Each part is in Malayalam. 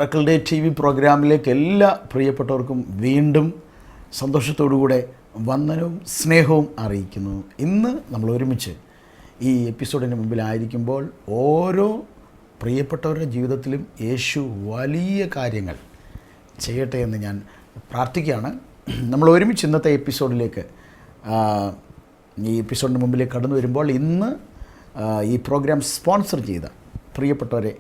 മിറക്കിൾ ഡേ TV പ്രോഗ്രാമിലേക്ക് എല്ലാ പ്രിയപ്പെട്ടവർക്കും വീണ്ടും സന്തോഷത്തോടുകൂടെ വന്ദനവും സ്നേഹവും അറിയിക്കുന്നു. ഇന്ന് നമ്മൾ ഒരുമിച്ച് ഈ എപ്പിസോഡിന് മുമ്പിലായിരിക്കുമ്പോൾ ഓരോ പ്രിയപ്പെട്ടവരുടെ ജീവിതത്തിലും യേശു വലിയ കാര്യങ്ങൾ ചെയ്യട്ടെ എന്ന് ഞാൻ പ്രാർത്ഥിക്കുകയാണ്. നമ്മൾ ഒരുമിച്ച് ഇന്നത്തെ എപ്പിസോഡിലേക്ക് ഈ എപ്പിസോഡിന് മുമ്പിലേക്ക് കടന്നു വരുമ്പോൾ ഇന്ന് ഈ പ്രോഗ്രാം സ്പോൺസർ ചെയ്ത പ്രിയപ്പെട്ടവരെ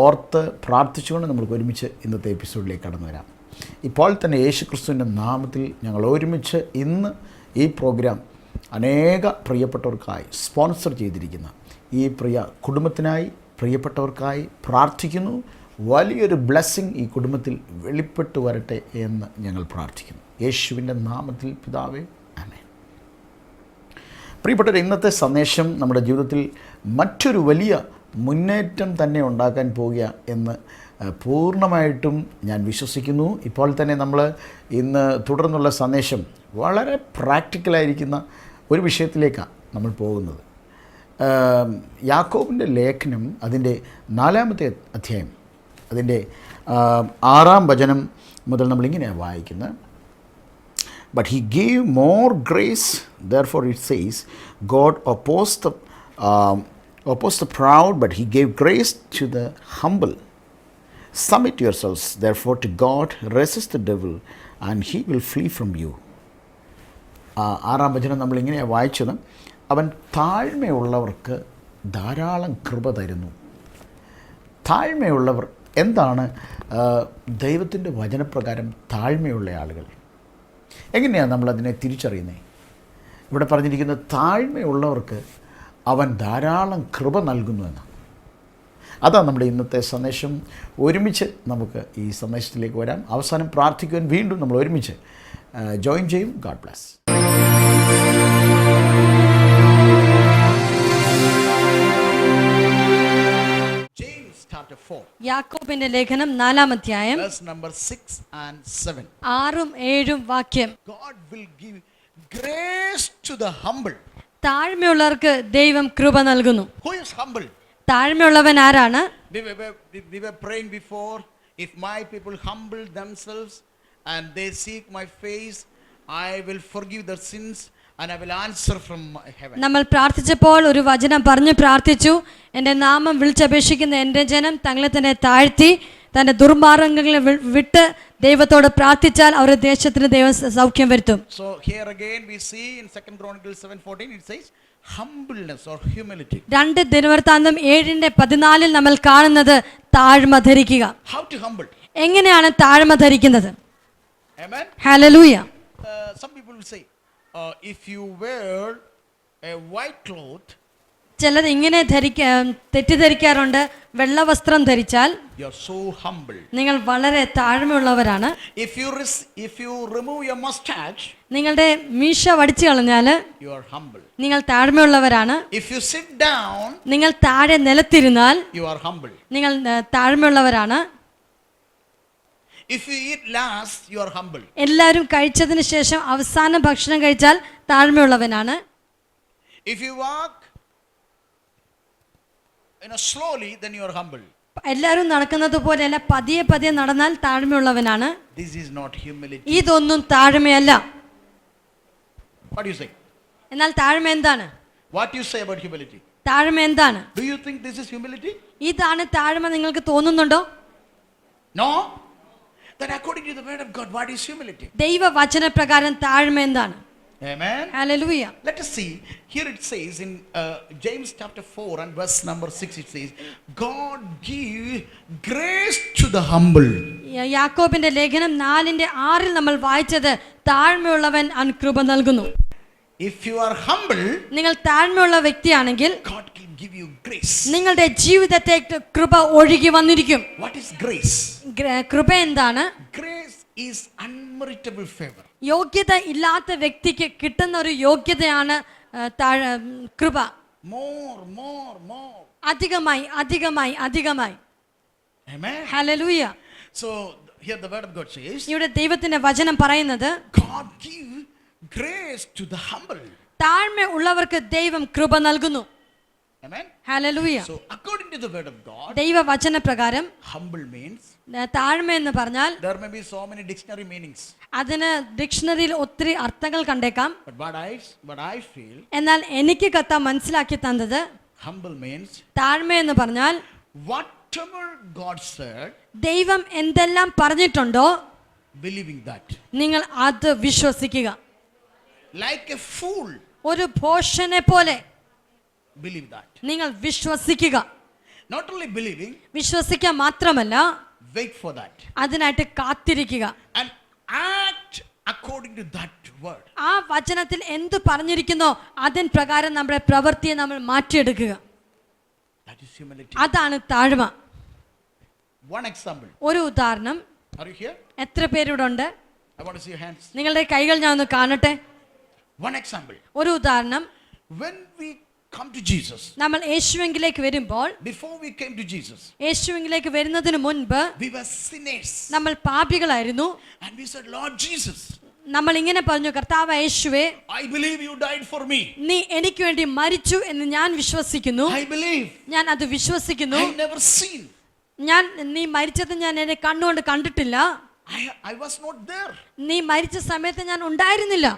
ഓർത്ത് പ്രാർത്ഥിച്ചുകൊണ്ട് നമുക്ക് ഒരുമിച്ച് ഇന്നത്തെ എപ്പിസോഡിലേക്ക് കടന്നു വരാം. ഇപ്പോൾ തന്നെ യേശു ക്രിസ്തുവിൻ്റെ നാമത്തിൽ ഞങ്ങൾ ഒരുമിച്ച് ഇന്ന് ഈ പ്രോഗ്രാം അനേക പ്രിയപ്പെട്ടവർക്കായി സ്പോൺസർ ചെയ്തിരിക്കുന്ന ഈ പ്രിയ കുടുംബത്തിനായി പ്രിയപ്പെട്ടവർക്കായി പ്രാർത്ഥിക്കുന്നു. വലിയൊരു ബ്ലെസ്സിങ് ഈ കുടുംബത്തിൽ വെളിപ്പെട്ടു വരട്ടെ എന്ന് ഞങ്ങൾ പ്രാർത്ഥിക്കുന്നു. യേശുവിൻ്റെ നാമത്തിൽ പിതാവേ, ആമേൻ. പ്രിയപ്പെട്ടവരെ, ഇന്നത്തെ സന്ദേശം നമ്മുടെ ജീവിതത്തിൽ മറ്റൊരു വലിയ മുന്നേറ്റം തന്നെ ഉണ്ടാക്കാൻ പോവുക എന്ന് പൂർണ്ണമായിട്ടും ഞാൻ വിശ്വസിക്കുന്നു. ഇപ്പോൾ തന്നെ നമ്മൾ ഇന്ന് തുടർന്നുള്ള സന്ദേശം വളരെ പ്രാക്ടിക്കലായിരിക്കുന്ന ഒരു വിഷയത്തിലേക്കാണ് നമ്മൾ പോകുന്നത്. യാക്കോബിൻ്റെ ലേഖനം അതിൻ്റെ 4-ാമത്തെ അധ്യായം അതിൻ്റെ 6-ാം വചനം മുതൽ നമ്മളിങ്ങനെയാണ് വായിക്കുന്നത്. But he gave more grace, therefore it says, God opposed the proud, but he gave grace to the humble. Submit yourselves, therefore, to God, resist the devil, and he will flee from you. 6-ാം വചനം നമ്മളിങ്ങനെയാണ് വായിച്ചത്. അവൻ താഴ്മയുള്ളവർക്ക് ധാരാളം കൃപ തരുന്നു. താഴ്മയുള്ളവർ എന്താണ്? ദൈവത്തിൻ്റെ വചനപ്രകാരം താഴ്മയുള്ള ആളുകൾ. എങ്ങനെയാണ് നമ്മളതിനെ തിരിച്ചറിയുന്നത്? ഇവിടെ പറഞ്ഞിരിക്കുന്നത് താഴ്മയുള്ളവർക്ക് അവൻ ധാരാളം കൃപ നൽകുന്നു എന്നാണ്. അതാണ് നമ്മുടെ ഇന്നത്തെ സന്ദേശം. ഒരുമിച്ച് നമുക്ക് ഈ സന്ദേശത്തിലേക്ക് വരാം. അവസാനം പ്രാർത്ഥിക്കുവാൻ വീണ്ടും നമ്മൾ ഒരുമിച്ച് ജോയിൻ ചെയ്യും. God bless. യാക്കോബിന്റെ ലേഖനം 4-ാം അധ്യായം 6-7 വാക്യം. God will give grace to the humble. താഴ്മയുള്ളവർക്ക് ദൈവം കൃപ നൽകുന്നു. Who is humble? താഴ്മയുള്ളവൻ ആരാണ്? We were praying before, if my people humble themselves and they seek my face, I will forgive their sins and I will answer from heaven. നമ്മൾ പ്രാർത്ഥിച്ചപ്പോൾ ഒരു വചനം പറഞ്ഞു പ്രാർത്ഥിച്ചു. എൻ്റെ നാമം വിളിച്ചപേക്ഷിക്കുന്ന എൻ്റെ ജനം തങ്ങളെ തന്നെ താഴ്ത്തി തൻ്റെ ദുർമാർഗ്ഗങ്ങളെ വിട്ട് ദൈവത്തോട് പ്രാർത്ഥിച്ചാൽ അവരുടെ ദേശത്തിന് ദൈവം സൗഖ്യം വരുത്തും. So here again we see in 2 Chronicles 7:14 it says humbleness or humility. 2 ദിനവൃത്താന്തം 7:14 നമ്മൾ കാണുന്നത് താഴ്മ ധരിക്കുക. How to humble? എങ്ങനെയാണ് താഴ്മ ധരിക്കുന്നത്? Amen. Hallelujah. Some people will say if you wear a white cloth, ചിലർ ഇങ്ങനെ തെറ്റിദ്ധരിക്കാറുണ്ട്. വെള്ള വസ്ത്രം ധരിച്ചാൽ you are so humble. നിങ്ങൾ വളരെ താഴ്മയുള്ളവരാണ്. If you remove your mustache, നിങ്ങളുടെ മീശ വടിച്ചു കളഞ്ഞാൽ you are humble. നിങ്ങൾ താഴ്മയുള്ളവരാണ്. If you sit down, നിങ്ങൾ താഴെ നിലത്തിരുന്നാൽ you are humble. നിങ്ങൾ താഴ്മയുള്ളവരാണ്. If you eat last, you are humble. എല്ലാവരും കഴിച്ചതിന് ശേഷം അവസാന ഭക്ഷണം കഴിച്ചാൽ താഴ്മയുള്ളവനാണ്. If you walk slowly, then you are humble. എല്ലാവരും നടക്കുന്നത് പോലെയല്ല, പതിയെ പതിയെ നടന്നാൽ താഴ്മയുള്ളവനാണ്. This is not humility. ഇതൊന്നും താഴ്മയല്ല. What do you say? എന്നാൽ താഴ്മ എന്താണ്? What do you say about humility? താഴ്മ എന്താണ്? Do you think this is humility? ഇതാണ് താഴ്മ നിങ്ങൾക്ക് തോന്നുന്നുണ്ടോ? No. Then according to the word of God, what is humility? ദൈവ വചനപ്രകാരം താഴ്മ എന്താണ്? Amen. Hallelujah. Let us see. Here it says in James chapter 4 and verse number 6, it says, God give grace to the humble. യാക്കോബിന്റെ ലേഖനം 4:6 നമ്മൾ വായിച്ചത് താഴ്മയുള്ളവൻ അവൻ കൃപ നൽകുന്നു. If you are humble, നിങ്ങൾ താഴ്മയുള്ള വ്യക്തിയാണെങ്കിൽ God can give you grace. നിങ്ങളുടെ ജീവിതത്തേക്ക് കൃപ ഒഴുകി വന്നിരിക്കും. What is grace? കൃപ എന്താണ്? Grace is unmeritable favor. യോഗ്യത ഇല്ലാത്ത വ്യക്തിക്ക് കിട്ടുന്ന ഒരു യോഗ്യതയാണ് കൃപ. More. അധികമായി അധികമായി അധികമായി. Amen. Hallelujah. So here the word of God says, ഇവിടെ ദൈവത്തിന്റെ വചനം പറയുന്നത് God give grace to the humble. താഴ്മ ഉള്ളവർക്ക് ദൈവം കൃപ നൽകുന്നു. Amen. Hallelujah. So according to the word of God, ദൈവവചന പ്രകാരം humble means താഴ്മ എന്ന് പറഞ്ഞാൽ there may be so many dictionary meanings. അതിന് ഡിക്ഷണറിയിൽ ഒത്തിരി അർത്ഥങ്ങൾ കണ്ടേക്കാം. But what I feel, എന്നാൽ എനിക്ക് കർത്താവ് മനസ്സിലാക്കി തന്നത് humble means താഴ്മ എന്ന് പറഞ്ഞാൽ whatever God said, ദൈവം എന്തെല്ലാം പറഞ്ഞിട്ടുണ്ടോ believing that. നിങ്ങൾ അത് വിശ്വസിക്കുക. Like a fool, ഒരു ഭോഷനെ പോലെ believe that. നിങ്ങൾ വിശ്വസിക്കുക. Not only believing, വിശ്വസിക്കുക മാത്രമല്ല wait for that. അതിനായിട്ട് കാത്തിരിക്കുക. And act according to that word. ആ വചനത്തിൽ എന്തു പറഞ്ഞിരിക്കുന്നോ അതിൻ പ്രകാരം നമ്മുടെ പ്രവൃത്തിയെ നമ്മൾ മാറ്റിയെടുക്കുക. That is humility. അതാണ് താഴ്മ. One example. ഒരു ഉദാഹരണം. Are you here? എത്ര പേരിവിടെ ഉണ്ട്? I want to see your hands. നിങ്ങളുടെ കൈകൾ ഞാൻ ഒന്ന് കാണട്ടെ. One example. ഒരു ഉദാഹരണം. When we come to Jesus, നമ്മൾ യേശുവിലേക്ക് വരുമ്പോൾ, before we came to Jesus, യേശുവിലേക്ക് വരുന്നതിന് മുൻപ് we were sinners. നമ്മൾ പാപികളായിരുന്നു. And we said, Lord Jesus, നമ്മൾ ഇങ്ങനെ പറഞ്ഞു, കർത്താവ് യേശുവേ, I believe you died for me. നീ എനിക്ക് വേണ്ടി മരിച്ചു എന്ന് ഞാൻ വിശ്വസിക്കുന്നു. I believe. ഞാൻ അത് വിശ്വസിക്കുന്നു. I never seen. ഞാൻ നീ മരിച്ചത് ഞാൻ എന്നെ കണ്ണുകൊണ്ട് കണ്ടിട്ടില്ല. I was not there. നീ മരിച്ച സമയത്ത് ഞാൻ ഉണ്ടായിരുന്നില്ല.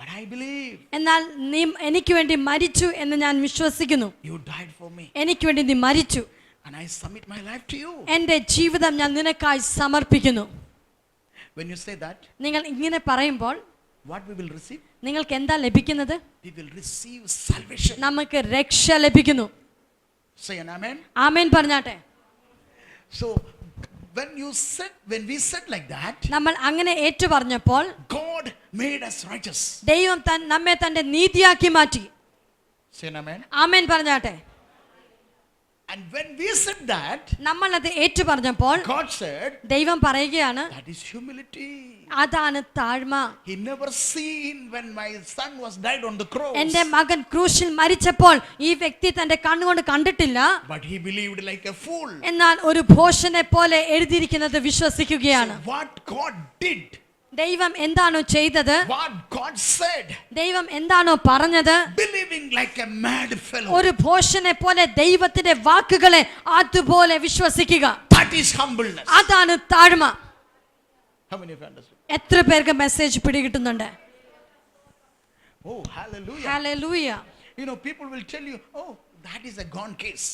But I believe. എന്നാൽ നീ എനിക്ക് വേണ്ടി മരിച്ചു എന്ന് ഞാൻ വിശ്വസിക്കുന്നു. You died for me. എനിക്ക് വേണ്ടി നീ മരിച്ചു. And I submit my life to you. എൻ്റെ ജീവിതം ഞാൻ നിനക്കായി സമർപ്പിക്കുന്നു. When you say that, നിങ്ങൾ ഇങ്ങനെ പറയുമ്പോൾ what we will receive? നിങ്ങൾക്ക് എന്താ ലഭിക്കുന്നത്? We will receive salvation. നമുക്ക് രക്ഷ ലഭിക്കുന്നു. Say an amen. ആമേൻ പറഞ്ഞാട്ടെ. So when we said like that, നമ്മൾ അങ്ങനെ ഏറ്റു പറഞ്ഞപ്പോൾ God made us righteous. ദൈവം നമ്മെ തന്റെ നീതിയാക്കി മാറ്റി. Say an amen. ആമേൻ പറഞ്ഞാട്ടെ. And when we said that, നമ്മൾ അത് ഏറ്റു പറഞ്ഞപ്പോൾ God said, ദൈവം പറയുകയാണ്, that is humility. അതാണ് താഴ്മ. He never seen when my son was died on the cross. എൻ്റെ മകൻ ക്രൂശിൽ മരിച്ചപ്പോൾ ഈ വ്യക്തി തന്റെ കണ്ണുകൊണ്ട് കണ്ടിട്ടില്ല. But he believed like a fool. എന്നാൽ ഒരു ഭോഷനെ പോലെ എഴുതിയിരിക്കുന്നത് വിശ്വസിക്കുകയാണ്. So what God did, ദൈവം എന്താണോ ചെയ്തത്, what God said, ദൈവം എന്താണോ പറഞ്ഞത്, believing like a mad fellow, ഒരു ഭോഷനെ പോലെ ദൈവത്തിന്റെ വാക്കുകളെ അതുപോലെ വിശ്വസിക്കുക. that is humbleness. അതാണ് താഴ്മ. How many of you understand? എത്ര പേർക്ക് message പിടികിട്ടുന്നുണ്ട്? Oh, hallelujah. Hallelujah. You know, people will tell you, oh, that is a gone case.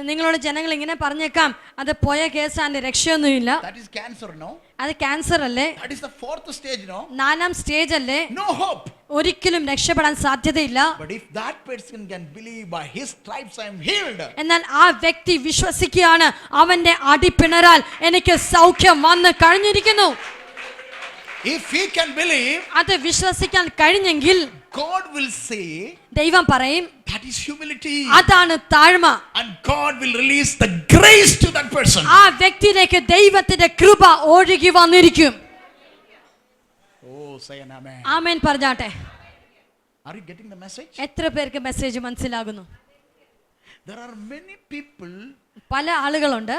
നിങ്ങളോട് ജനങ്ങൾ ഇങ്ങനെ പറഞ്ഞേക്കാം, അത് പോയ കേസാണ്, രക്ഷയൊന്നുമില്ല. That is cancer, no? അത് ക്യാൻസർ അല്ലേ? That is the fourth stage, no? 4ാം stage അല്ലേ? No hope. ഒരിക്കലും രക്ഷപ്പെടാൻ സാധ്യതയില്ല. But if that person can believe by his stripes I am healed, എന്നാൽ ആ വ്യക്തി വിശ്വസിക്കുകയാണ്, അവന്റെ അടിപ്പിണരാൽ എനിക്ക് സൗഖ്യം വന്ന് കഴിഞ്ഞിരിക്കുന്നു. if he can believe, അത് വിശ്വസിക്കാൻ കഴിഞ്ഞെങ്കിൽ God will say, ദൈവം പറയും, that is humility. അതാണ് താഴ്മ. And God will release the grace to that person. ആ വ്യക്തിയിലേക്ക് ദൈവത്തിന്റെ കൃപ ഒഴുകി വന്നിരിക്കും. Oh, say an amen. ആമേൻ പറഞ്ഞാട്ടെ. Are you getting the message? എത്ര പേർക്ക് മെസ്സേജ് മനസ്സിലാകുന്നു? There are many people, പല ആളുകളുണ്ട്,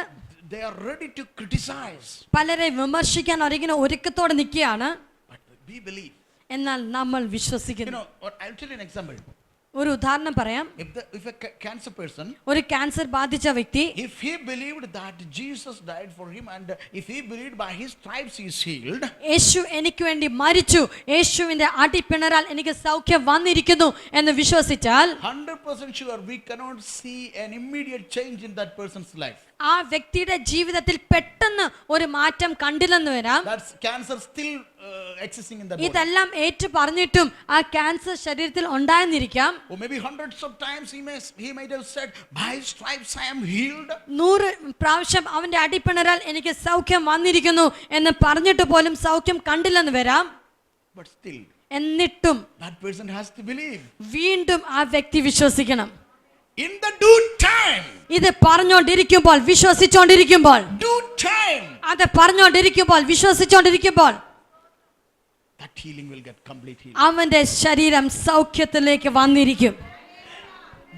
they are ready to criticize. പലരെ വിമർശിക്കാൻ ഒരിക്കലും ഒരുക്കത്തോടെ നിൽക്കുകയാണ്. But we believe. എന്നാൽ നമ്മൾ You വിശ്വസിക്കുന്നു. know, I'll tell you an example. ഒരു ഉദാഹരണം പറയാം. If a cancer person, ഒരു ക്യാൻസർ ബാധിച്ച വ്യക്തി if he believed that Jesus died for him and if he believed by his stripes he is healed, യേശു എനിക്ക് വേണ്ടി മരിച്ചു, യേശുവിന്റെ അടിപ്പിണരാൽ എനിക്ക് സൗഖ്യം വന്നിരിക്കുന്നു എന്ന് വിശ്വസിച്ചാൽ 100% sure we cannot see an immediate change in that person's life. ആ വ്യക്തിയുടെ ജീവിതത്തിൽ പെട്ടെന്ന് ഒരു മാറ്റം കണ്ടില്ലെന്ന് വരാം. That's cancer still existing in that body. ഇതെല്ലാം ഏറ്റു പറഞ്ഞിട്ടും ആ ക്യാൻസർ ശരീരത്തിൽ ഉണ്ടായെന്നിരിക്കാം. Or maybe hundreds of times he might have said, by stripes I am healed. 100 പ്രാവശ്യം അവന്റെ അടിപ്പിണരാൽ എനിക്ക് സൗഖ്യം വന്നിരിക്കുന്നു എന്ന് പറഞ്ഞിട്ട് പോലും സൗഖ്യം കണ്ടില്ലെന്ന് വരാം. But still, എന്നിട്ടും that person has to believe. വീണ്ടും ആ വ്യക്തി വിശ്വസിക്കണം. In the due time, ഇത് പറഞ്ഞുകൊണ്ടിരിക്കുമ്പോൾ, വിശ്വസിച്ചുകൊണ്ടിരിക്കുമ്പോൾ, due time, അത് പറഞ്ഞുകൊണ്ടിരിക്കുമ്പോൾ, വിശ്വസിച്ചുകൊണ്ടിരിക്കുമ്പോൾ that healing will get complete healing. അവന്റെ ശരീരം സൗഖ്യത്തിലേക്ക് വന്നിരിക്കും.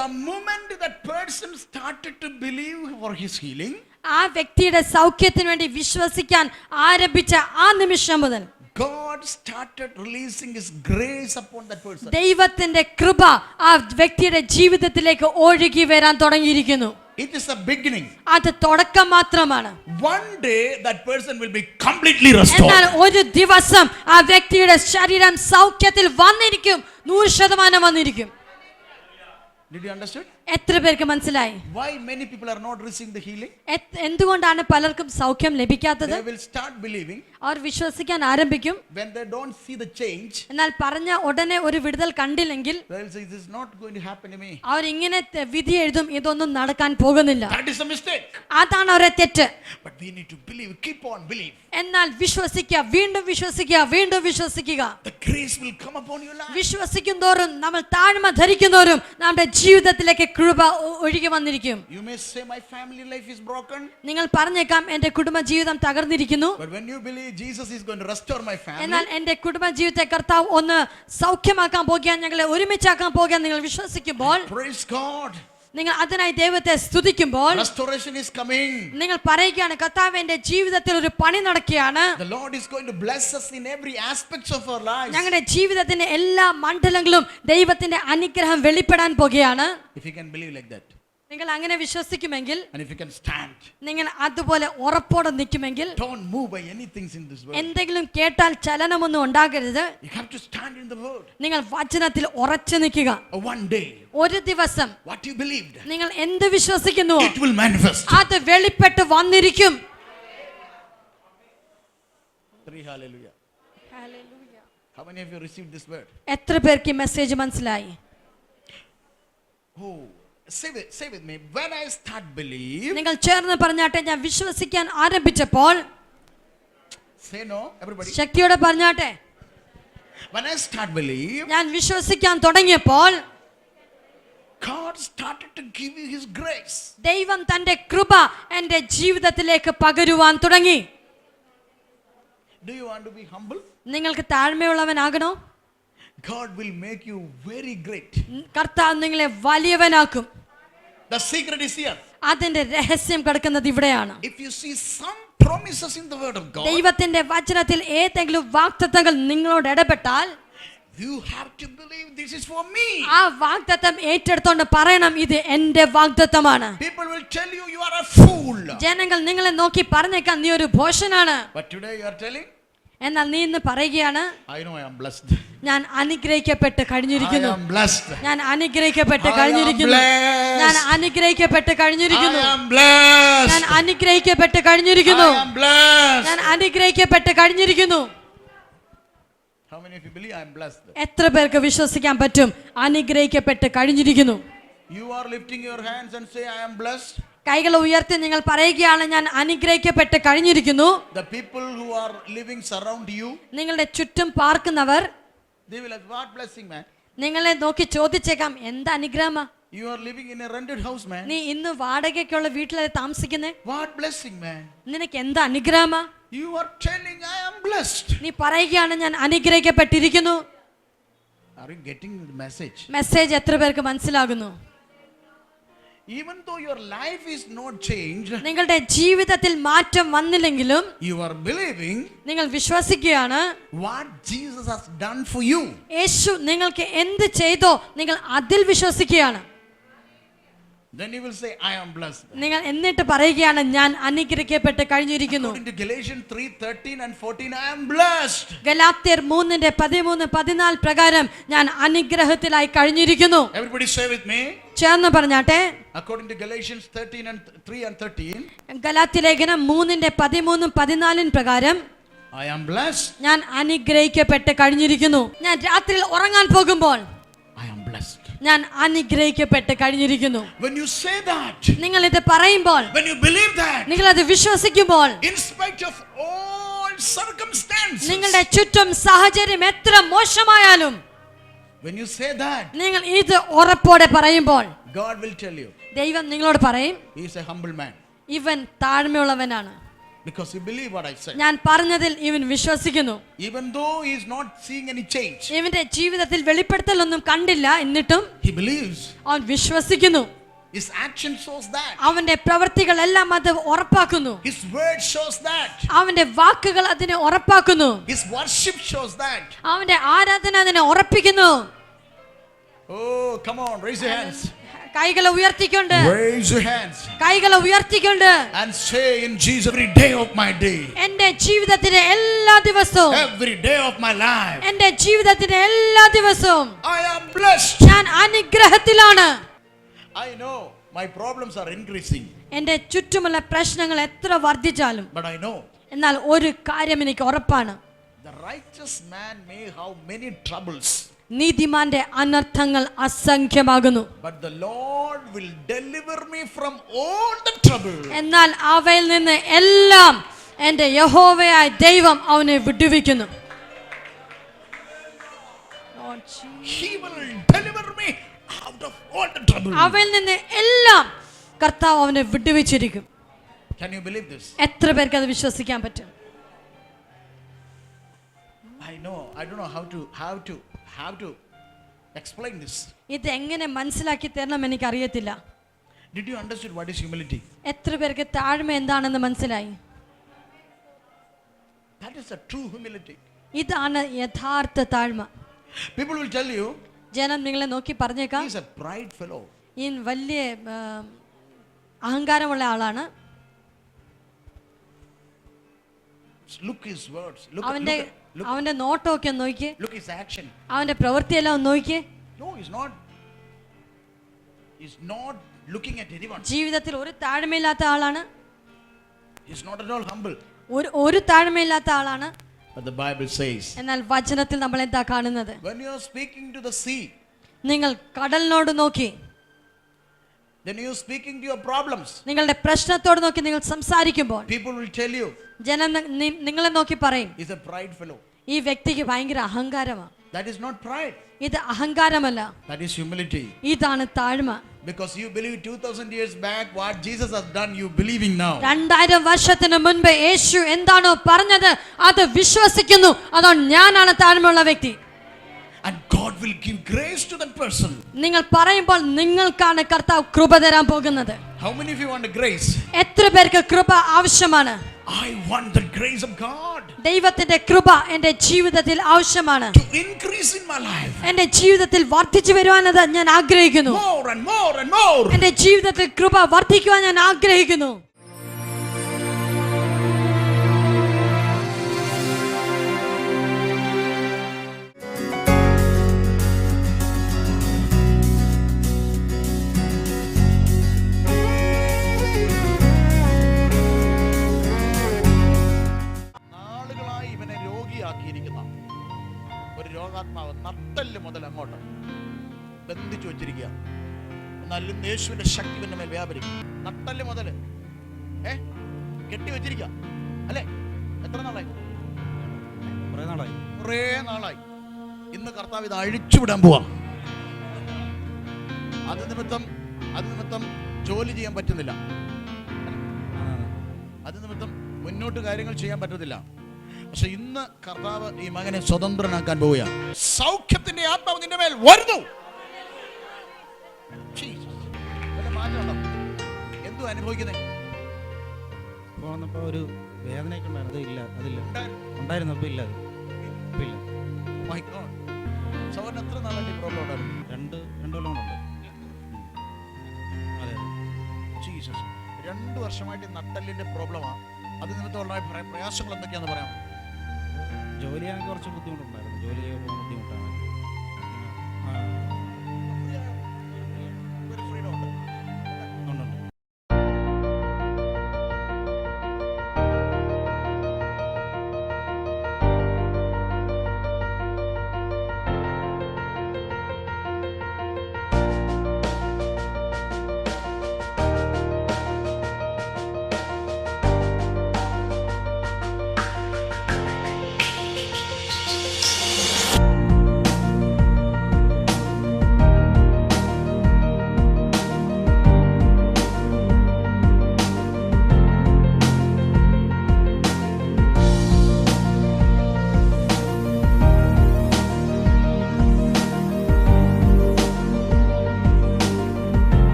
The moment that person started to believe for his healing, ആ വ്യക്തിയുടെ സൗഖ്യത്തിന് വേണ്ടി വിശ്വസിക്കാൻ ആരംഭിച്ച ആ നിമിഷം മുതൽ God started releasing His grace upon that person. ദൈവത്തിന്റെ കൃപ ആ വ്യക്തിയുടെ ജീവിതത്തിലേക്ക് ഒഴുകി വരാൻ തുടങ്ങിയിരിക്കുന്നു. It is a beginning. അത് തുടക്കം മാത്രമാണ്. One day that person will be completely restored. എന്നാൽ ഒരു ദിവസം ആ വ്യക്തിയുടെ ശരീരം സൗഖ്യത്തിൽ വന്നിരിക്കും, 100% വന്നിരിക്കും. Did you understand? എത്ര പേർക്ക് മനസ്സിലായി? Why many people are not receiving the healing? എന്തുകൊണ്ടാണ് പലർക്കും സൗഖ്യം ലഭിക്കാത്തത്? They will start believing. അവർ വിശ്വസിക്കാൻ ആരംഭിക്കും. When they don't see the change, എന്നാൽ പറഞ്ഞ ഉടനെ ഒരു വിടുതൽ കണ്ടില്ലെങ്കിൽ they will say, this is not going to happen to me. അവർ ഇങ്ങനെ വിധി എഴുതും, ഇതൊന്നും നടക്കാൻ പോകുന്നില്ല. That is a mistake. അതാണ് അവരുടെ തെറ്റ്. But we need to believe, keep on believe. എന്നാൽ വിശ്വസിക്കുക, വീണ്ടും വിശ്വസിക്കുക, വീണ്ടും വിശ്വസിക്കുക. The grace will come upon your life. വിശ്വസിക്കുന്തോറും നമ്മൾ താഴ്മ ധരിക്കുന്നതോറും നമ്മുടെ ജീവിതത്തിലേക്ക് കൃപ ഒഴുകി വന്നിരിക്കും. You may say my family life is broken. നിങ്ങൾ പറഞ്ഞേക്കാം എന്റെ കുടുംബ ജീവിതം തകർന്നിരിക്കുന്നു. But when you believe Jesus is going to restore my family, എന്നാൽ എന്റെ കുടുംബ ജീവിതത്തെ കർത്താവ് ഒന്ന് സൗഖ്യമാക്കാൻ പോകുകയാണ്, ഞങ്ങളെ ഒരുമിച്ചാക്കാൻ പോകുകയാണ് നിങ്ങൾ വിശ്വസിക്കുമ്പോൾ, praise God, നിങ്ങൾ അതിനായി ദൈവത്തെ സ്തുതിക്കുമ്പോൾ, restoration is coming. നിങ്ങൾ പറയുകയാണ് കർത്താവ് എന്റെ ജീവിതത്തിൽ ഒരു പണി നടക്കുകയാണ്. The Lord is going to bless us in every aspects of our lives. ഞങ്ങളുടെ ജീവിതത്തിന്റെ എല്ലാ മണ്ഡലങ്ങളിലും ദൈവത്തിന്റെ അനുഗ്രഹം വെളിപ്പെടാൻ പോകുകയാണ്. If you can believe like that, നിങ്ങൾ അങ്ങനെ വിശ്വസിക്കുമെങ്കിൽ, and if you can stand, നിങ്ങൾ അതുപോലെ ഉറപ്പോടെ നിൽക്കുമെങ്കിൽ, don't move by anything in this world. എന്തെങ്കിലും കേട്ടാൽ ചലനമൊന്നും ഉണ്ടാകരുത്. You have to stand in the word. നിങ്ങൾ വചനത്തിൽ ഉറച്ചു നിൽക്കുക. One day, ഒരു ദിവസം what you believed, നിങ്ങൾ എന്ത് വിശ്വസിക്കുന്നു it will manifest. അത് വെളിപ്പെട്ട് വന്നിരിക്കും. Hallelujah. How many of you received this word? എത്ര പേർക്ക് ഈ മെസ്സേജ് മനസ്സിലായി? Oh, say with me. When I start believe, നിങ്ങൾ ചേർന്ന് പറഞ്ഞാട്ടെ, ഞാൻ വിശ്വസിക്കാൻ ആരംഭിച്ചപ്പോൾ. say no, everybody. ശക്തിയോടെ പറഞ്ഞാട്ടെ, When I start believe, ഞാൻ വിശ്വസിക്കാൻ തുടങ്ങിയപ്പോൾ God started to give you His grace. ദൈവം തന്റെ കൃപ എന്റെ ജീവിതത്തിലേക്ക് പകരുവാൻ തുടങ്ങി. Do you want to be humble? നിങ്ങൾക്ക് താഴ്മയുള്ളവനാകണോ? God will make you very great. കർത്താവ് നിങ്ങളെ വലിയവനാക്കും. The secret is here. അതിന്റെ രഹസ്യം കിടക്കുന്നത് ഇവിടെയാണ്. If you see some promises in the word of God, ദൈവത്തിന്റെ വചനത്തിൽ ഏതെങ്കിലും വാഗ്ദത്തങ്ങൾ നിങ്ങളോട് ഇടപെട്ടാൽ, you have to believe this is for me. ആ വാഗ്ദത്തം ഏറ്റെടുത്തോണ്ട് പറയണം, ഇത് എന്റെ വാഗ്ദത്തമാണ്. People will tell you you are a fool. ജനങ്ങൾ നിങ്ങളെ നോക്കി പറഞ്ഞേക്കാം നീ ഒരു ഭോഷനാണ്. But today you are telling, എന്നാൽ നീ ഇന്ന് പറയുകയാണ്, I know I am blessed. ഞാൻ അനുഗ്രഹിക്കപ്പെട്ട് കഴിഞ്ഞിരിക്കുന്നു. I am blessed. ഞാൻ അനുഗ്രഹിക്കപ്പെട്ട് I am കഴിഞ്ഞിരിക്കുന്നു. blessed. ഞാൻ അനുഗ്രഹിക്കപ്പെട്ട് കഴിഞ്ഞിരിക്കുന്നു. I am blessed. ഞാൻ അനുഗ്രഹിക്കപ്പെട്ട് കഴിഞ്ഞിരിക്കുന്നു. I am blessed. ഞാൻ അനുഗ്രഹിക്കപ്പെട്ട് കഴിഞ്ഞിരിക്കുന്നു. How many of you believe I am blessed? എത്ര പേർക്ക് വിശ്വസിക്കാൻ പറ്റും അനുഗ്രഹിക്കപ്പെട്ട് കഴിഞ്ഞിരിക്കുന്നു? You are lifting your hands and say I am blessed. കൈകൾ ഉയർത്തി നിങ്ങൾ പറയുകയാണ് ഞാൻ അനുഗ്രഹിക്കപ്പെട്ട് കഴിഞ്ഞിരിക്കുന്നു. The people who are living surround you, നിങ്ങളുടെ ചുറ്റും പാർക്കുന്നവർ they will have, what blessing man? നിങ്ങളെ നോക്കി ചോദിച്ചേക്കാം, എന്താ അനുഗ്രഹമാ? You are living in a rented house man. നീ ഇന്ന് വാടകയ്ക്കുള്ള വീട്ടിലെ താമസിക്കുന്നേ, What blessing man? നിനക്ക് എന്താ അനുഗ്രഹമാ? You are telling I am blessed. നീ പറയുകയാണ് ഞാൻ അനുഗ്രഹിക്കപ്പെട്ടിരിക്കുന്നു. Are you getting the message? Message എത്ര പേർക്ക് മനസ്സിലാകുന്നു? Even though your life is not changed, നിങ്ങളുടെ ജീവിതത്തിൽ മാറ്റം വന്നില്ലെങ്കിലും you are believing നിങ്ങൾ വിശ്വസിക്കുകയാണ് what Jesus has done for you. യേശു നിങ്ങൾക്ക് എന്ത് ചെയ്തോ നിങ്ങൾ അതിൽ വിശ്വസിക്കുകയാണ്. Then you will say I am blessed. നിങ്ങൾ എന്നിട്ട് പറയുകയാണ് ഞാൻ അനുഗ്രഹിക്കപ്പെട്ട് കഴിഞ്ഞിരിക്കുന്നു. According to Galatians 3:13 and 14, I am blessed. ഗലാത്യർ 3:13-14 പ്രകാരം ഞാൻ അനുഗ്രഹത്തിലായി കഴിഞ്ഞിരിക്കുന്നു. Everybody say with me. ചേർന്ന് പറഞ്ഞാട്ടെ. According to Galatians 3 and 13, Galatia ലേഖനം 3:13-14 പ്രകാരം I am blessed. ഞാൻ അനുഗ്രഹിക്കപ്പെട്ട് കഴിഞ്ഞിരിക്കുന്നു. ഞാൻ രാത്രിയിൽ ഉറങ്ങാൻ പോകുമ്പോൾ I am blessed. ഞാൻ അനുഗ്രഹിക്കപ്പെട്ട് കഴിഞ്ഞിരിക്കുന്നു. When you say that, നിങ്ങൾ ഇത് പറയുമ്പോൾ, when you believe that, നിങ്ങൾ അത് വിശ്വസിക്കുമ്പോൾ, in spite of all circumstances, നിങ്ങളുടെ ചുറ്റും സാഹചര്യം എത്ര മോശമായാലും, when you say that, നിങ്ങൾ ഇത് ഉറപ്പോടെ പറയുമ്പോൾ, God will tell you, ദൈവം നിങ്ങളോട് പറയും, he is a humble man. ഇവൻ താഴ്മയുള്ളവനാണ്. Because he believe what I said. ഞാൻ പറഞ്ഞതിൽ ഇവൻ വിശ്വസിക്കുന്നു. Even though he is not seeing any change, ഇവന്റെ ജീവിതത്തിൽ വെളിപ്പെടുത്തലൊന്നും കണ്ടില്ല, എന്നിട്ടും he believes. അവൻ വിശ്വസിക്കുന്നു. His action shows that. അവന്റെ പ്രവൃത്തികളെല്ലാം അത് ഉറപ്പാക്കുന്നു. His word shows that. അവന്റെ വാക്കുകൾ അതിനെ ഉറപ്പാക്കുന്നു. His worship shows that. അവന്റെ ആരാധന അതിനെ ഉറപ്പിക്കുന്നു. Oh, come on, raise your hands. കൈകളെ ഉയർത്തിക്കൊണ്ട്, Raise your hands കൈകളെ ഉയർത്തിക്കൊണ്ട് and say, in Jesus, every day of my day, എന്റെ ജീവിതത്തിന്റെ എല്ലാ ദിവസവും, every day of my life, എന്റെ ജീവിതത്തിന്റെ എല്ലാ ദിവസവും I am blessed. ഞാൻ അനുഗ്രഹത്തിലാണ്. I know my problems are increasing, എന്റെ ചുറ്റുമുള്ള പ്രശ്നങ്ങൾ എത്ര വർദ്ധിച്ചാലും, but I know എന്നാൽ ഒരു കാര്യം എനിക്ക് ഉറപ്പാണ്. the righteous man may have many troubles, നീതിമാന്റെ അനർത്ഥങ്ങൾ അസംഖ്യമാകുന്നു, but the Lord will deliver me from all the trouble. എന്നാൽ അവയിൽ നിന്ന് എല്ലാം എന്റെ യഹോവയായ ദൈവം അവനെ വിടുവിക്കുന്നു. He will deliver me out of all the trouble. അവയിൽ നിന്ന് എല്ലാം കർത്താവ് അവനെ വിടുവിച്ചിരിക്കും. Can you believe this? എത്ര പേർക്ക് അത് വിശ്വസിക്കാൻ പറ്റും? I don't know how to explain this. ഇത് എങ്ങനെ മനസ്സിലാക്കി തരണം എനിക്കറിയത്തില്ല. Did you understand what is humility? എത്ര പേർക്ക് താഴ്മ എന്താണെന്ന് മനസ്സിലായി? That is a true humility. ഇതാണ് യഥാർത്ഥ താഴ്മ. People will tell you, ജനം നിങ്ങളെ നോക്കി പറഞ്ഞേക്കാം, he is a pride fellow. ഈ വലിയ അഹങ്കാരമുള്ള ആളാണ്. Look his words. അവന്റെ നോട്ടമൊക്കെ നോക്കിയേ, look his action. അവന്റെ പ്രവൃത്തിയെല്ലാം ഒന്ന് നോക്കിയേ. No, he's not. He's not looking at anyone. ജീവിതത്തിൽ ഒരു താഴ്മയില്ലാത്ത ആളാണ്. He's not at all humble. ഒരു താഴ്മയില്ലാത്ത ആളാണ്. But the Bible says, എന്നാൽ വചനത്തിൽ നമ്മൾ എന്താ കാണുന്നത്? when you are speaking to the sea, നിങ്ങൾ കടലിനോട് നോക്കി, then you are speaking to your problems. നിങ്ങളുടെ പ്രശ്നത്തോട് നോക്കി നിങ്ങൾ സംസാരിക്കുമ്പോൾ People will tell you, ജനം നിങ്ങളെ നോക്കി പറയും, he's a pride fellow. ഈ വ്യക്തിക്ക് ഭയങ്കര അഹങ്കാരമാണ്. That is not pride. ഇത് അഹങ്കാരമല്ല, That is humility. ഇതാണ് താഴ്മ. Because you believe 2000 years back what Jesus has done, you believing now. 2000 വർഷത്തിന് മുൻപ് യേശു എന്താണോ പറഞ്ഞത് അത് വിശ്വസിക്കുന്നു. അതുകൊണ്ട് ഞാനാണ് താഴ്മയുള്ള വ്യക്തി. And God will give grace to that person. നിങ്ങൾ പറയുമ്പോൾ നിങ്ങൾക്കാണ് കർത്താവ് കൃപ തരാൻ പോകുന്നത്. How many of you want a grace? എത്ര പേർക്ക് കൃപ ആവശ്യമാണ്? I want the grace of God ദൈവത്തിന്റെ കൃപ എന്റെ ജീവിതത്തിൽ ആവശ്യമാണ്. to increase in my life. എന്റെ ജീവിതത്തിൽ വർദ്ധിച്ചു വരുവാനത് ഞാൻ ആഗ്രഹിക്കുന്നു. More and more and more. എന്റെ ജീവിതത്തിൽ കൃപ വർദ്ധിക്കുവാൻ ഞാൻ ആഗ്രഹിക്കുന്നു. ഒരു രോഗാത്മാവ് നട്ടല് മുതൽ അങ്ങോട്ട് ബന്ധിച്ചു വെച്ചിരിക്കുക. എന്നാലും യേശുവിന്റെ ശക്തി പിന്നെ മേൽ വ്യാപരിക്കും. നട്ടല് മുതൽ കെട്ടി വെച്ചിരിക്കുക അല്ലേ? എത്ര നാളായി? കുറേ നാളായി. ഇന്ന് കർത്താവ് ഇത് അഴിച്ചുവിടാൻ പോവാ. അത് നിമിത്തം ജോലി ചെയ്യാൻ പറ്റുന്നില്ല. അത് നിമിത്തം മുന്നോട്ട് കാര്യങ്ങൾ ചെയ്യാൻ പറ്റത്തില്ല. പക്ഷെ ഇന്ന് കർത്താവ് ഈ മകനെ സ്വതന്ത്രനാക്കാൻ പോവുകയാണ്. സൗഖ്യത്തിന്റെ ആത്മാവ് നിന്റെ മേൽ വരുന്നു. എന്തു അനുഭവിക്കുന്നേ? പോന്നപ്പോ ഒരു വേദനയൊക്കെ ഉണ്ടായിരുന്നു. ഇപ്പൊ ഇല്ല. My God. സഹോദരൻ എത്ര നാളായിട്ട് ഈ പ്രോബ്ലം ഉണ്ടായിരുന്നു? രണ്ട് കൊല്ലം കൊണ്ടുണ്ട്. അതെ, ജീസസ്. 2 വർഷമായിട്ട് നട്ടലിന്റെ പ്രോബ്ലമാണ്. അത് നിമിത്തമുള്ള പ്രയാസങ്ങൾ എന്തൊക്കെയാന്ന് പറയാം? ജോലി ചെയ്യാൻ കുറച്ച് ബുദ്ധിമുട്ടുണ്ടായിരുന്നു. ജോലി ചെയ്യാൻ ബുദ്ധിമുട്ടാണ്. ഒരു ഫ്രീഡം ഉണ്ട്.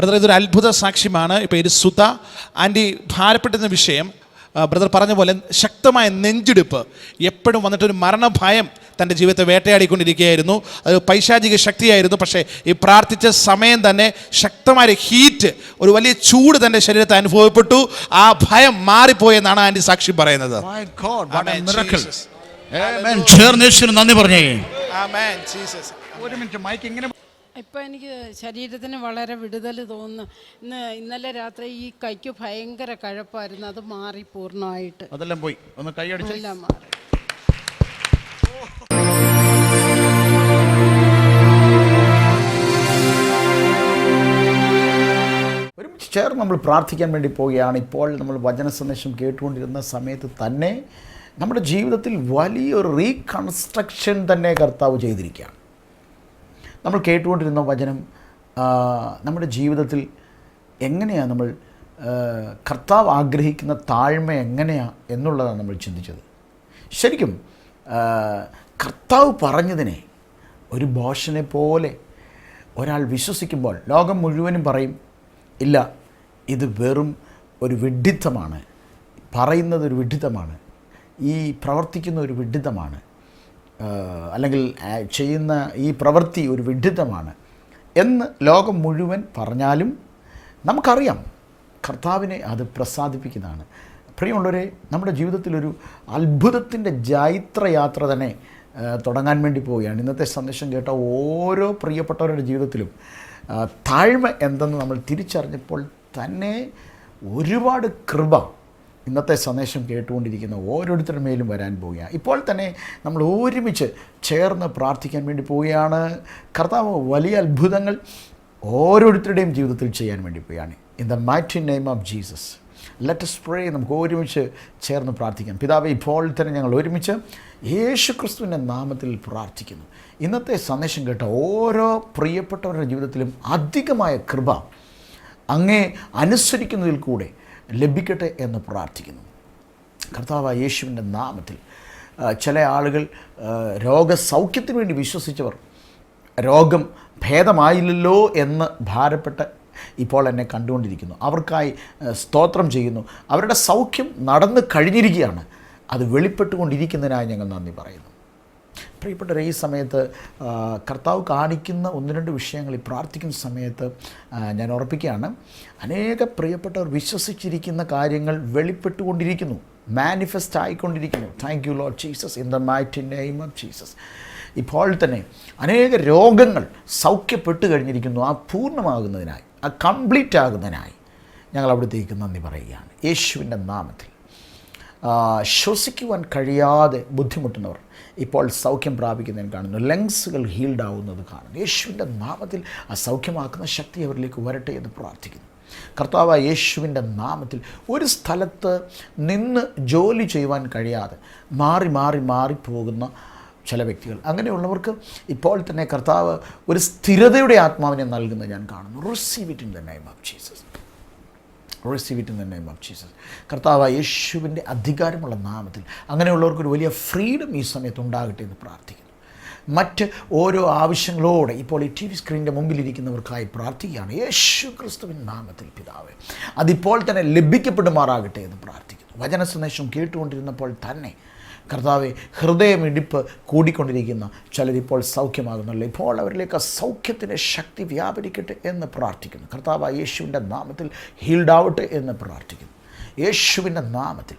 ബ്രദർ ഇതൊരു അത്ഭുത സാക്ഷ്യമാണ്. ഇപ്പോൾ ഇത് സുധ ആൻറ്റി ഭാരപ്പെട്ടിരുന്ന വിഷയം ബ്രദർ പറഞ്ഞ പോലെ ശക്തമായ നെഞ്ചിടിപ്പ് എപ്പോഴും വന്നിട്ടൊരു മരണഭയം തൻ്റെ ജീവിതത്തെ വേട്ടയാടിക്കൊണ്ടിരിക്കുകയായിരുന്നു. അത് പൈശാചിക ശക്തിയായിരുന്നു. പക്ഷേ ഈ പ്രാർത്ഥിച്ച സമയം തന്നെ ശക്തമായ ഹീറ്റ്, ഒരു വലിയ ചൂട് തൻ്റെ ശരീരത്തെ അനുഭവപ്പെട്ടു. ആ ഭയം മാറിപ്പോയെന്നാണ് ആൻറ്റി സാക്ഷി പറയുന്നത്. നന്ദി പറഞ്ഞേ. ഒരു മിനിറ്റ് മൈക്ക് ഇങ്ങനെ. ഇപ്പം എനിക്ക് ശരീരത്തിന് വളരെ വിടുതൽ തോന്നുന്നു. ഇന്നലെ രാത്രി ഈ കൈക്ക് ഭയങ്കര കഴപ്പായിരുന്നു, അത് മാറി പൂർണ്ണമായിട്ട്. അതെല്ലാം പോയി. ഒന്ന് കൈയടിച്ച്. എല്ലാം മാറി. ഒരുമിച്ച് ചേർന്ന് നമ്മൾ പ്രാർത്ഥിക്കാൻ വേണ്ടി പോവുകയാണ്. ഇപ്പോൾ നമ്മൾ വചന സന്ദേശം കേട്ടുകൊണ്ടിരുന്ന സമയത്ത് തന്നെ നമ്മുടെ ജീവിതത്തിൽ വലിയൊരു റീകൺസ്ട്രക്ഷൻ തന്നെ കർത്താവ് ചെയ്തിരിക്കുകയാണ്. നമ്മൾ കേട്ടുകൊണ്ടിരുന്ന വചനം നമ്മുടെ ജീവിതത്തിൽ എങ്ങനെയാണ് നമ്മൾ കർത്താവ് ആഗ്രഹിക്കുന്ന താഴ്മ എങ്ങനെയാണ് എന്നുള്ളതാണ് നമ്മൾ ചിന്തിച്ചത്. ശരിക്കും കർത്താവ് പറഞ്ഞതിനെ ഒരു ബോഷനെ പോലെ ഒരാൾ വിശ്വസിക്കുമ്പോൾ ലോകം മുഴുവനും പറയും, ഇല്ല, ഇത് വെറും ഒരു വിഡ്ഢിത്തമാണ്, പറയുന്നത് ഒരു വിഡ്ഢിത്തമാണ്, ഈ പ്രവർത്തിക്കുന്ന ഒരു വിഡ്ഢിത്തമാണ്, അല്ലെങ്കിൽ ചെയ്യുന്ന ഈ പ്രവൃത്തി ഒരു വിഡ്ഢിത്തമാണ് എന്ന് ലോകം മുഴുവൻ പറഞ്ഞാലും നമുക്കറിയാം കർത്താവിനെ അത് പ്രസാദിപ്പിക്കുന്നതാണ്. പ്രിയമുള്ളവരെ, നമ്മുടെ ജീവിതത്തിലൊരു അത്ഭുതത്തിൻ്റെ ജൈത്രയാത്ര തന്നെ തുടങ്ങാൻ വേണ്ടി പോവുകയാണ്. ഇന്നത്തെ സന്ദേശം കേട്ട ഓരോ പ്രിയപ്പെട്ടവരുടെ ജീവിതത്തിലും താഴ്മ എന്തെന്ന് നമ്മൾ തിരിച്ചറിഞ്ഞപ്പോൾ തന്നെ ഒരുപാട് കൃപ ഇന്നത്തെ സന്ദേശം കേട്ടുകൊണ്ടിരിക്കുന്ന ഓരോരുത്തരുടെ മേലും വരാൻ പോവുകയാണ്. ഇപ്പോൾ തന്നെ നമ്മൾ ഒരുമിച്ച് ചേർന്ന് പ്രാർത്ഥിക്കാൻ വേണ്ടി പോവുകയാണ്. കർത്താവ് വലിയ അത്ഭുതങ്ങൾ ഓരോരുത്തരുടെയും ജീവിതത്തിൽ ചെയ്യാൻ വേണ്ടി പോവുകയാണ്. In the mighty name of Jesus let us pray. നമുക്ക് ഒരുമിച്ച് ചേർന്ന് പ്രാർത്ഥിക്കാം. പിതാവേ, ഇപ്പോൾ തന്നെ ഞങ്ങൾ ഒരുമിച്ച് യേശു ക്രിസ്തുവിൻ്റെ നാമത്തിൽ പ്രാർത്ഥിക്കുന്നു. ഇന്നത്തെ സന്ദേശം കേട്ട ഓരോ പ്രിയപ്പെട്ടവരുടെ ജീവിതത്തിലും അധികമായ കൃപ അങ്ങേ അനുസരിക്കുന്നതിൽ കൂടെ ലഭിക്കട്ടെ എന്ന് പ്രാർത്ഥിക്കുന്നു. കർത്താവായ യേശുവിൻ്റെ നാമത്തിൽ ചില ആളുകൾ രോഗസൗഖ്യത്തിന് വേണ്ടി വിശ്വസിച്ചവർ രോഗം ഭേദമായില്ലല്ലോ എന്ന് ഭാരപ്പെട്ട് ഇപ്പോൾ എന്നെ കണ്ടുകൊണ്ടിരിക്കുന്നു. അവർക്കായി സ്തോത്രം ചെയ്യുന്നു. അവരുടെ സൗഖ്യം നടന്നു കഴിഞ്ഞിരിക്കുകയാണ്. അത് വെളിപ്പെട്ടുകൊണ്ടിരിക്കുന്നതിനായി ഞങ്ങൾ നന്ദി പറയുന്നു. പ്രിയപ്പെട്ടവരെ, ഈ സമയത്ത് കർത്താവ് കാണിക്കുന്ന ഒന്ന് രണ്ട് വിഷയങ്ങൾ ഈ പ്രാർത്ഥിക്കുന്ന സമയത്ത് ഞാൻ ഉറപ്പിക്കുകയാണ്. അനേക പ്രിയപ്പെട്ടവർ വിശ്വസിച്ചിരിക്കുന്ന കാര്യങ്ങൾ വെളിപ്പെട്ടുകൊണ്ടിരിക്കുന്നു, മാനിഫെസ്റ്റ് ആയിക്കൊണ്ടിരിക്കുന്നു. Thank you lord Jesus, in the mighty name of Jesus. ഇപ്പോൾ തന്നെ അനേക രോഗങ്ങൾ സൗഖ്യപ്പെട്ട് കഴിഞ്ഞിരിക്കുന്നു. ആ പൂർണ്ണമാകുന്നതിനായി, ആ കംപ്ലീറ്റ് ആകുന്നതിനായി ഞങ്ങൾ അവിടത്തേക്ക് നന്ദി പറയുകയാണ്. യേശുവിൻ്റെ നാമത്തിൽ ശ്വസിക്കുവാൻ കഴിയാതെ ബുദ്ധിമുട്ടുന്നവർ ഇപ്പോൾ സൗഖ്യം പ്രാപിക്കുന്നതിന് കാണുന്നു. ലങ്സുകൾ ഹീൽഡ് ആവുന്നത് കാണുന്നു. യേശുവിൻ്റെ നാമത്തിൽ ആ സൗഖ്യമാക്കുന്ന ശക്തി അവരിലേക്ക് വരട്ടെ എന്ന് പ്രാർത്ഥിക്കുന്നു. കർത്താവ് യേശുവിൻ്റെ നാമത്തിൽ ഒരു സ്ഥലത്ത് നിന്ന് ജോലി ചെയ്യുവാൻ കഴിയാതെ മാറിപ്പോകുന്ന ചില വ്യക്തികൾ, അങ്ങനെയുള്ളവർക്ക് ഇപ്പോൾ തന്നെ കർത്താവ് ഒരു സ്ഥിരതയുടെ ആത്മാവിനെ നൽകുന്നത് ഞാൻ കാണുന്നു. Receive it in the name of Jesus. Receive it in the name of Jesus. കർത്താവ് യേശുവിൻ്റെ അധികാരമുള്ള നാമത്തിൽ അങ്ങനെയുള്ളവർക്കൊരു വലിയ ഫ്രീഡം ഈ സമയത്ത് ഉണ്ടാകട്ടെ എന്ന് പ്രാർത്ഥിക്കുന്നു. മറ്റ് ഓരോ ആവശ്യങ്ങളോടെ ഇപ്പോൾ ഈ ടി വി സ്ക്രീനിൻ്റെ മുമ്പിലിരിക്കുന്നവർക്കായി പ്രാർത്ഥിക്കുകയാണ്. യേശു ക്രിസ്തുവിൻ്റെ നാമത്തിൽ പിതാവേ, അതിപ്പോൾ തന്നെ ലഭിക്കപ്പെടുമാറാകട്ടെ എന്ന് പ്രാർത്ഥിക്കുന്നു. വചന സന്ദേശം കേട്ടുകൊണ്ടിരുന്നപ്പോൾ തന്നെ കർത്താവെ, ഹൃദയമിടിപ്പ് കൂടിക്കൊണ്ടിരിക്കുന്ന ചിലരിപ്പോൾ സൗഖ്യമാകുന്നല്ലോ. ഇപ്പോൾ അവരിലേക്ക് സൗഖ്യത്തിൻ്റെ ശക്തി വ്യാപരിക്കട്ടെ എന്ന് പ്രാർത്ഥിക്കുന്നു. കർത്താവ് യേശുവിൻ്റെ നാമത്തിൽ ഹീൽഡ് ആവട്ടെ എന്ന് പ്രാർത്ഥിക്കുന്നു. യേശുവിൻ്റെ നാമത്തിൽ.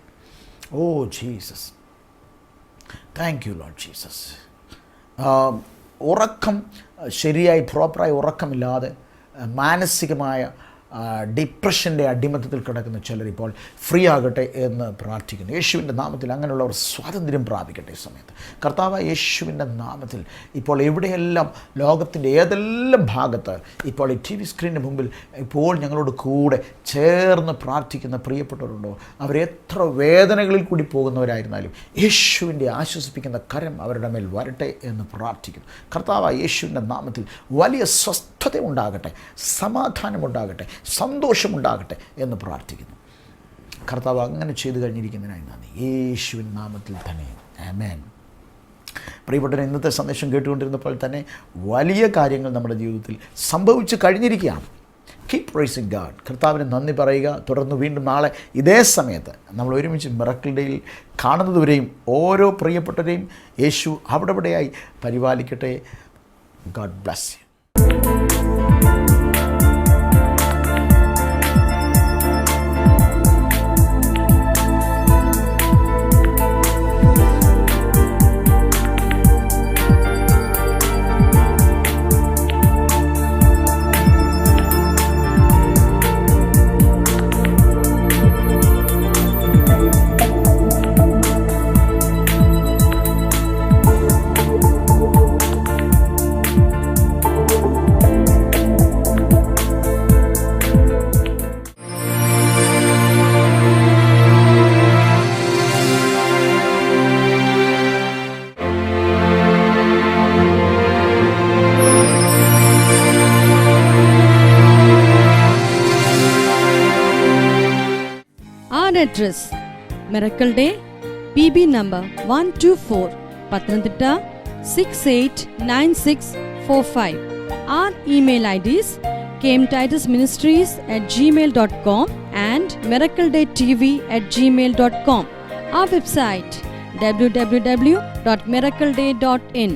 Oh Jesus, thank you lord Jesus. ഉറക്കം ശരിയായി പ്രോപ്പറായി ഉറക്കമില്ലാതെ മാനസികമായ ഡിപ്രഷൻ്റെ അടിമത്തത്തിൽ കിടക്കുന്ന ചിലരിപ്പോൾ ഫ്രീ ആകട്ടെ എന്ന് പ്രാർത്ഥിക്കുന്നു. യേശുവിൻ്റെ നാമത്തിൽ അങ്ങനെയുള്ളവർ സ്വാതന്ത്ര്യം പ്രാപിക്കട്ടെ ഈ സമയത്ത്. കർത്താവ് യേശുവിൻ്റെ നാമത്തിൽ ഇപ്പോൾ എവിടെയെല്ലാം ലോകത്തിൻ്റെ ഏതെല്ലാം ഭാഗത്ത് ഇപ്പോൾ ഈ ടി വി സ്ക്രീനിന് മുമ്പിൽ ഇപ്പോൾ ഞങ്ങളോട് കൂടെ ചേർന്ന് പ്രാർത്ഥിക്കുന്ന പ്രിയപ്പെട്ടവരുണ്ടോ, അവരെത്ര വേദനകളിൽ കൂടി പോകുന്നവരായിരുന്നാലും യേശുവിൻ്റെ ആശ്വസിപ്പിക്കുന്ന കരം അവരുടെ മേൽ വരട്ടെ എന്ന് പ്രാർത്ഥിക്കുന്നു. കർത്താവ് യേശുവിൻ്റെ നാമത്തിൽ വലിയ സ്വസ്ഥത ഉണ്ടാകട്ടെ, സമാധാനമുണ്ടാകട്ടെ, സന്തോഷമുണ്ടാകട്ടെ എന്ന് പ്രാർത്ഥിക്കുന്നു. കർത്താവ് അങ്ങനെ ചെയ്തു കഴിഞ്ഞിരിക്കുന്നതിനായി നന്ദി. യേശുവിൻ നാമത്തിൽ തന്നെ ആമേൻ. പ്രിയപ്പെട്ടവരെ, ഇന്നത്തെ സന്ദേശം കേട്ടുകൊണ്ടിരുന്നപ്പോൾ തന്നെ വലിയ കാര്യങ്ങൾ നമ്മുടെ ജീവിതത്തിൽ സംഭവിച്ചു കഴിഞ്ഞിരിക്കുകയാണ്. Keep pricing God. കർത്താവിന് നന്ദി പറയുക. തുടർന്ന് വീണ്ടും നാളെ ഇതേ സമയത്ത് നമ്മൾ ഒരുമിച്ച് മിറക്കിൾ ഡേയിൽ കാണുന്നതുവരെയും ഓരോ പ്രിയപ്പെട്ടവരെയും യേശു അവിടെയായി പരിപാലിക്കട്ടെ. God bless you. Our address, Miracle Day, PB number 124, Pathanamthitta 689645. Our email IDs kmtitusministries@gmail.com and miracledaytv@gmail.com. Our website www.miracleday.in.